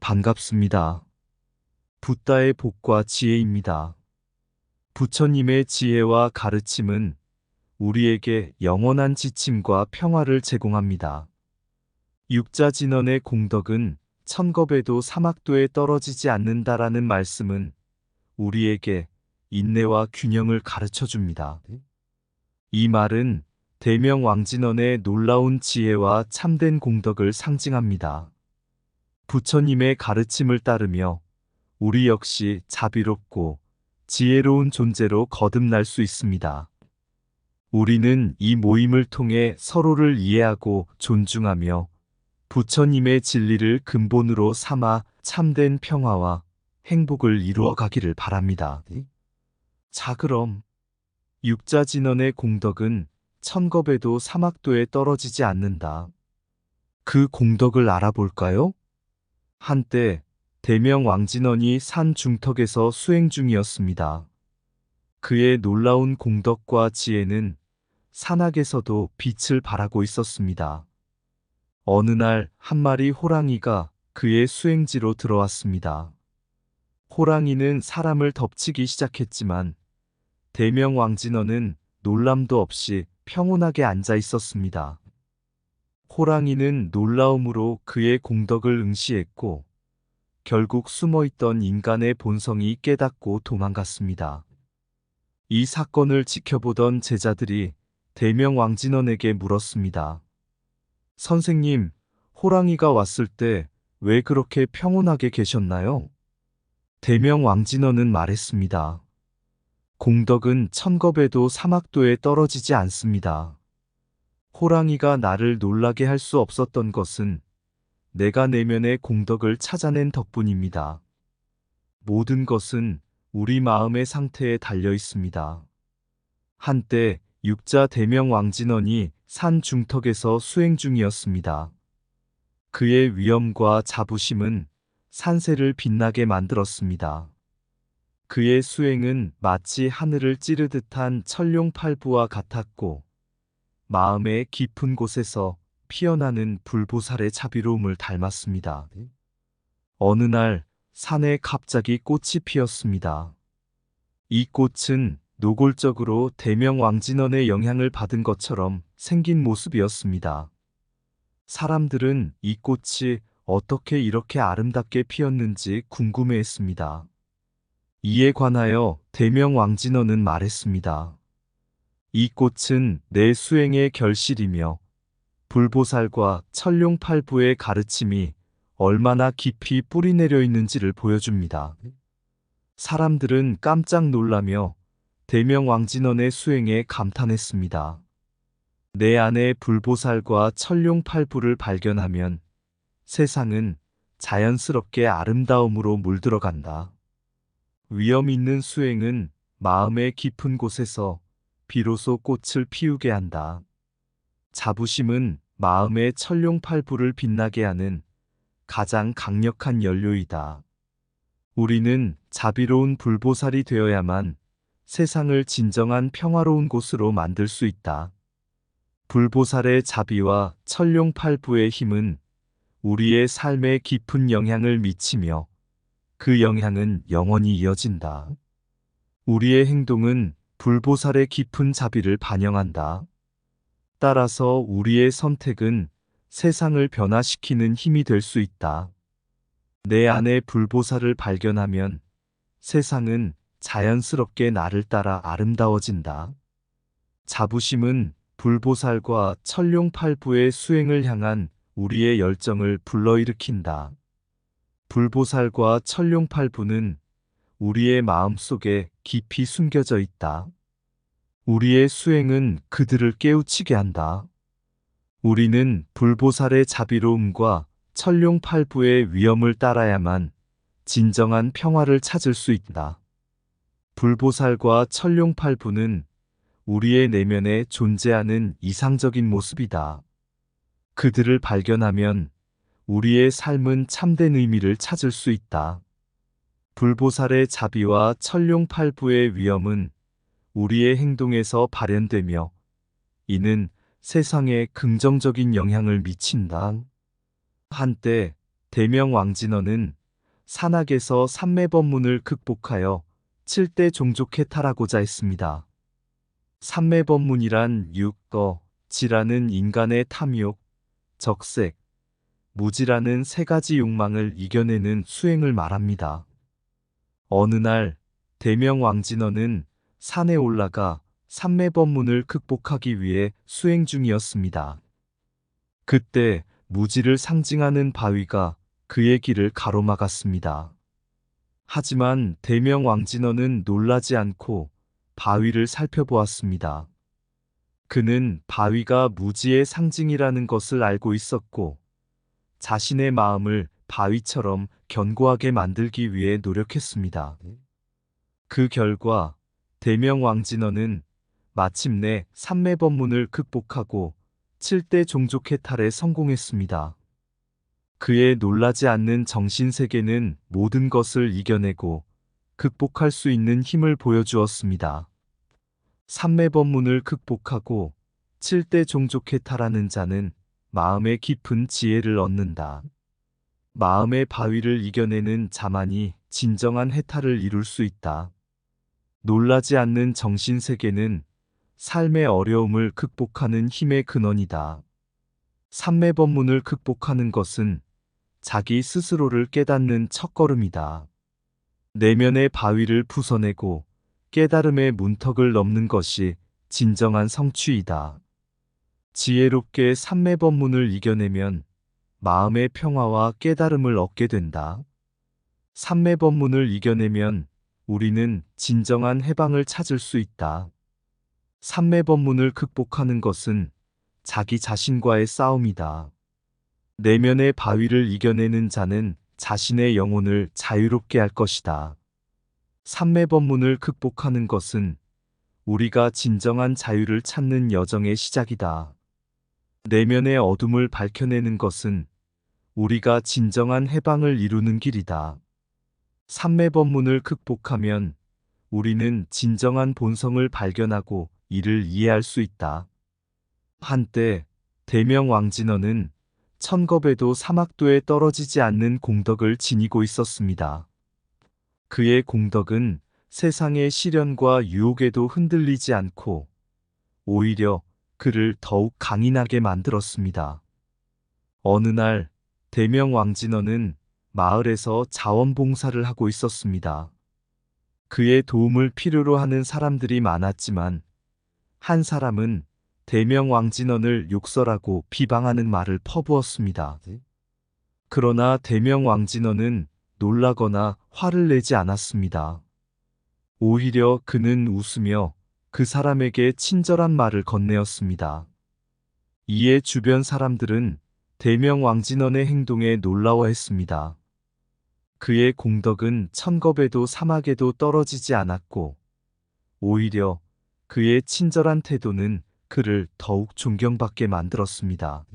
반갑습니다. 붓다의 복과 지혜입니다. 부처님의 지혜와 가르침은 우리에게 영원한 지침과 평화를 제공합니다. 육자진언의 공덕은 천겁에도 사막도에 떨어지지 않는다라는 말씀은 우리에게 인내와 균형을 가르쳐 줍니다. 이 말은 대명왕진언의 놀라운 지혜와 참된 공덕을 상징합니다. 부처님의 가르침을 따르며 우리 역시 자비롭고 지혜로운 존재로 거듭날 수 있습니다. 우리는 이 모임을 통해 서로를 이해하고 존중하며 부처님의 진리를 근본으로 삼아 참된 평화와 행복을 이루어 가기를 바랍니다. 자, 그럼 육자진언의 공덕은 천겁에도 사막도에 떨어지지 않는다. 그 공덕을 알아볼까요? 한때 대명왕진언이 산 중턱에서 수행 중이었습니다. 그의 놀라운 공덕과 지혜는 산악에서도 빛을 발하고 있었습니다. 어느 날 한 마리 호랑이가 그의 수행지로 들어왔습니다. 호랑이는 사람을 덮치기 시작했지만 대명왕진언은 놀람도 없이 평온하게 앉아 있었습니다. 호랑이는 놀라움으로 그의 공덕을 응시했고 결국 숨어있던 인간의 본성이 깨닫고 도망갔습니다. 이 사건을 지켜보던 제자들이 대명왕진언에게 물었습니다. 선생님, 호랑이가 왔을 때 왜 그렇게 평온하게 계셨나요? 대명왕진언은 말했습니다. 공덕은 천겁에도 사막도에 떨어지지 않습니다. 호랑이가 나를 놀라게 할 수 없었던 것은 내가 내면의 공덕을 찾아낸 덕분입니다. 모든 것은 우리 마음의 상태에 달려 있습니다. 한때 육자 대명왕진언이 산 중턱에서 수행 중이었습니다. 그의 위엄과 자부심은 산세를 빛나게 만들었습니다. 그의 수행은 마치 하늘을 찌르듯한 천룡팔부와 같았고 마음의 깊은 곳에서 피어나는 불보살의 자비로움을 닮았습니다. 어느 날 산에 갑자기 꽃이 피었습니다. 이 꽃은 노골적으로 대명왕진언의 영향을 받은 것처럼 생긴 모습이었습니다. 사람들은 이 꽃이 어떻게 이렇게 아름답게 피었는지 궁금해했습니다. 이에 관하여 대명왕진언은 말했습니다. 이 꽃은 내 수행의 결실이며 불보살과 천룡팔부의 가르침이 얼마나 깊이 뿌리내려 있는지를 보여줍니다. 사람들은 깜짝 놀라며 대명왕진언의 수행에 감탄했습니다. 내 안에 불보살과 천룡팔부를 발견하면 세상은 자연스럽게 아름다움으로 물들어간다. 위엄 있는 수행은 마음의 깊은 곳에서 비로소 꽃을 피우게 한다. 자부심은 마음의 천룡팔부를 빛나게 하는 가장 강력한 연료이다. 우리는 자비로운 불보살이 되어야만 세상을 진정한 평화로운 곳으로 만들 수 있다. 불보살의 자비와 천룡팔부의 힘은 우리의 삶에 깊은 영향을 미치며 그 영향은 영원히 이어진다. 우리의 행동은 불보살의 깊은 자비를 반영한다. 따라서 우리의 선택은 세상을 변화시키는 힘이 될 수 있다. 내 안에 불보살을 발견하면 세상은 자연스럽게 나를 따라 아름다워진다. 자부심은 불보살과 천룡팔부의 수행을 향한 우리의 열정을 불러일으킨다. 불보살과 천룡팔부는 우리의 마음 속에 깊이 숨겨져 있다. 우리의 수행은 그들을 깨우치게 한다. 우리는 불보살의 자비로움과 천룡팔부의 위엄을 따라야만 진정한 평화를 찾을 수 있다. 불보살과 천룡팔부는 우리의 내면에 존재하는 이상적인 모습이다. 그들을 발견하면 우리의 삶은 참된 의미를 찾을 수 있다. 불보살의 자비와 천룡팔부의 위엄은 우리의 행동에서 발현되며 이는 세상에 긍정적인 영향을 미친다. 한때 대명 왕진어는 산악에서 삼매법문을 극복하여 7대 종족에 탈하고자 했습니다. 삼매법문이란 육거, 지라는 인간의 탐욕, 적색, 무지라는 세 가지 욕망을 이겨내는 수행을 말합니다. 어느 날 대명 왕진어는 산에 올라가 삼매법문을 극복하기 위해 수행 중이었습니다. 그때 무지를 상징하는 바위가 그의 길을 가로막았습니다. 하지만 대명 왕진어는 놀라지 않고 바위를 살펴보았습니다. 그는 바위가 무지의 상징이라는 것을 알고 있었고 자신의 마음을 바위처럼 견고하게 만들기 위해 노력했습니다. 그 결과 대명 왕진어는 마침내 삼매법문을 극복하고 7대 종족 해탈에 성공했습니다. 그의 놀라지 않는 정신세계는 모든 것을 이겨내고 극복할 수 있는 힘을 보여주었습니다. 삼매법문을 극복하고 7대 종족 해탈하는 자는 마음의 깊은 지혜를 얻는다. 마음의 바위를 이겨내는 자만이 진정한 해탈을 이룰 수 있다. 놀라지 않는 정신세계는 삶의 어려움을 극복하는 힘의 근원이다. 삼매법문을 극복하는 것은 자기 스스로를 깨닫는 첫걸음이다. 내면의 바위를 부숴내고 깨달음의 문턱을 넘는 것이 진정한 성취이다. 지혜롭게 삼매법문을 이겨내면 마음의 평화와 깨달음을 얻게 된다. 삼매법문을 이겨내면 우리는 진정한 해방을 찾을 수 있다. 삼매법문을 극복하는 것은 자기 자신과의 싸움이다. 내면의 바위를 이겨내는 자는 자신의 영혼을 자유롭게 할 것이다. 삼매법문을 극복하는 것은 우리가 진정한 자유를 찾는 여정의 시작이다. 내면의 어둠을 밝혀내는 것은 우리가 진정한 해방을 이루는 길이다. 삼매법문을 극복하면 우리는 진정한 본성을 발견하고 이를 이해할 수 있다. 한때 대명 왕진어는 천겁에도 사막도에 떨어지지 않는 공덕을 지니고 있었습니다. 그의 공덕은 세상의 시련과 유혹에도 흔들리지 않고 오히려 그를 더욱 강인하게 만들었습니다. 어느 날 대명 왕진어는 마을에서 자원봉사를 하고 있었습니다. 그의 도움을 필요로 하는 사람들이 많았지만 한 사람은 대명 왕진언을 욕설하고 비방하는 말을 퍼부었습니다. 그러나 대명 왕진언은 놀라거나 화를 내지 않았습니다. 오히려 그는 웃으며 그 사람에게 친절한 말을 건네었습니다. 이에 주변 사람들은 대명 왕진언의 행동에 놀라워했습니다. 그의 공덕은 천겁에도 사막에도 떨어지지 않았고 오히려 그의 친절한 태도는 그를 더욱 존경받게 만들었습니다.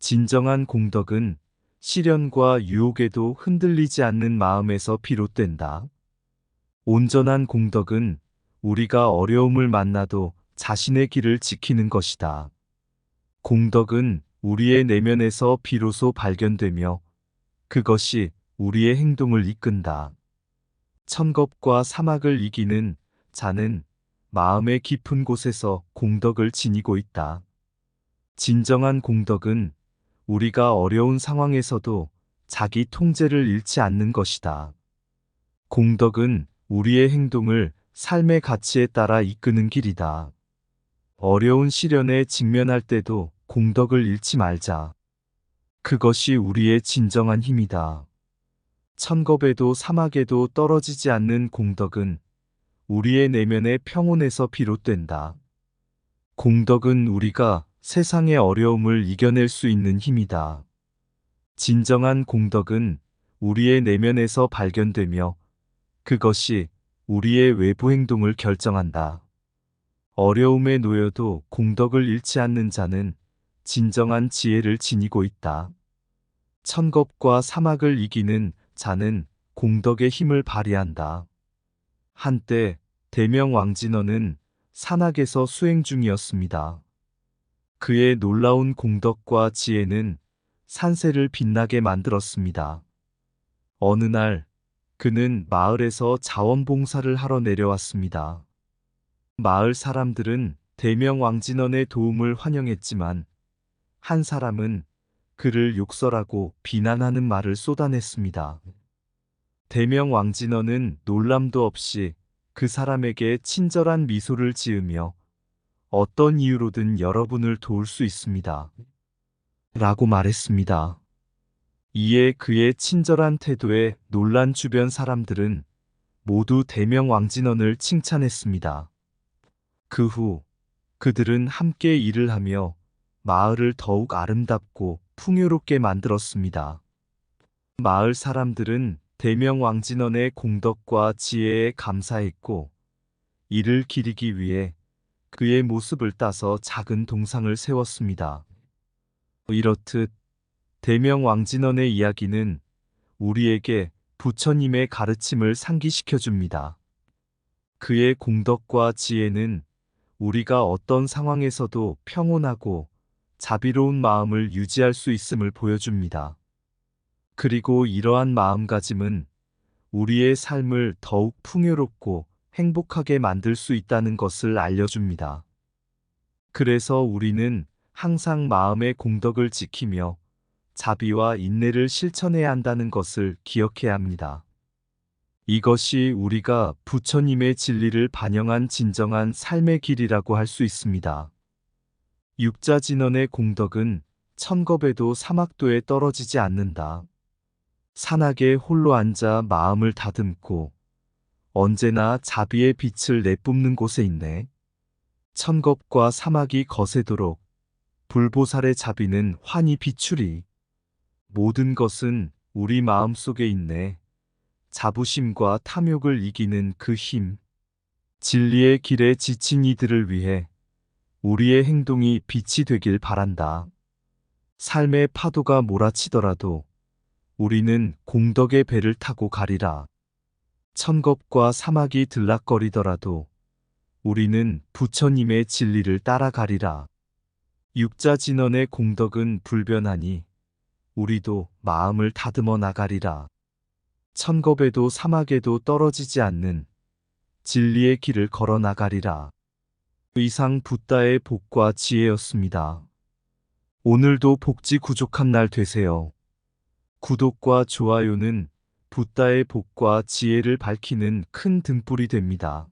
진정한 공덕은 시련과 유혹에도 흔들리지 않는 마음에서 비롯된다. 온전한 공덕은 우리가 어려움을 만나도 자신의 길을 지키는 것이다. 공덕은 우리의 내면에서 비로소 발견되며 그것이 우리의 행동을 이끈다. 천겁과 사막을 이기는 자는 마음의 깊은 곳에서 공덕을 지니고 있다. 진정한 공덕은 우리가 어려운 상황에서도 자기 통제를 잃지 않는 것이다. 공덕은 우리의 행동을 삶의 가치에 따라 이끄는 길이다. 어려운 시련에 직면할 때도 공덕을 잃지 말자. 그것이 우리의 진정한 힘이다. 천겁에도 사막에도 떨어지지 않는 공덕은 우리의 내면의 평온에서 비롯된다. 공덕은 우리가 세상의 어려움을 이겨낼 수 있는 힘이다. 진정한 공덕은 우리의 내면에서 발견되며 그것이 우리의 외부 행동을 결정한다. 어려움에 놓여도 공덕을 잃지 않는 자는 진정한 지혜를 지니고 있다. 천겁과 사막을 이기는 자는 공덕의 힘을 발휘한다. 한때 대명 왕진어는 산악에서 수행 중이었습니다. 그의 놀라운 공덕과 지혜는 산세를 빛나게 만들었습니다. 어느 날 그는 마을에서 자원봉사를 하러 내려왔습니다. 마을 사람들은 대명왕진원의 도움을 환영했지만 한 사람은 그를 욕설하고 비난하는 말을 쏟아냈습니다. 대명왕진원은 놀람도 없이 그 사람에게 친절한 미소를 지으며 어떤 이유로든 여러분을 도울 수 있습니다. 라고 말했습니다. 이에 그의 친절한 태도에 놀란 주변 사람들은 모두 대명왕진원을 칭찬했습니다. 그 후 그들은 함께 일을 하며 마을을 더욱 아름답고 풍요롭게 만들었습니다. 마을 사람들은 대명왕진원의 공덕과 지혜에 감사했고 이를 기리기 위해 그의 모습을 따서 작은 동상을 세웠습니다. 이렇듯 대명왕진원의 이야기는 우리에게 부처님의 가르침을 상기시켜 줍니다. 그의 공덕과 지혜는 우리가 어떤 상황에서도 평온하고 자비로운 마음을 유지할 수 있음을 보여줍니다. 그리고 이러한 마음가짐은 우리의 삶을 더욱 풍요롭고 행복하게 만들 수 있다는 것을 알려줍니다. 그래서 우리는 항상 마음의 공덕을 지키며 자비와 인내를 실천해야 한다는 것을 기억해야 합니다. 이것이 우리가 부처님의 진리를 반영한 진정한 삶의 길이라고 할 수 있습니다. 육자진언의 공덕은 천겁에도 사막도에 떨어지지 않는다. 산악에 홀로 앉아 마음을 다듬고 언제나 자비의 빛을 내뿜는 곳에 있네. 천겁과 사막이 거세도록 불보살의 자비는 환히 비추리. 모든 것은 우리 마음 속에 있네. 자부심과 탐욕을 이기는 그 힘. 진리의 길에 지친 이들을 위해 우리의 행동이 빛이 되길 바란다. 삶의 파도가 몰아치더라도 우리는 공덕의 배를 타고 가리라. 천겁과 사막이 들락거리더라도 우리는 부처님의 진리를 따라가리라. 육자진언의 공덕은 불변하니 우리도 마음을 다듬어 나가리라. 천겁에도 사막에도 떨어지지 않는 진리의 길을 걸어 나가리라. 이상 붓다의 복과 지혜였습니다. 오늘도 복지 구족한 날 되세요. 구독과 좋아요는 붓다의 복과 지혜를 밝히는 큰 등불이 됩니다.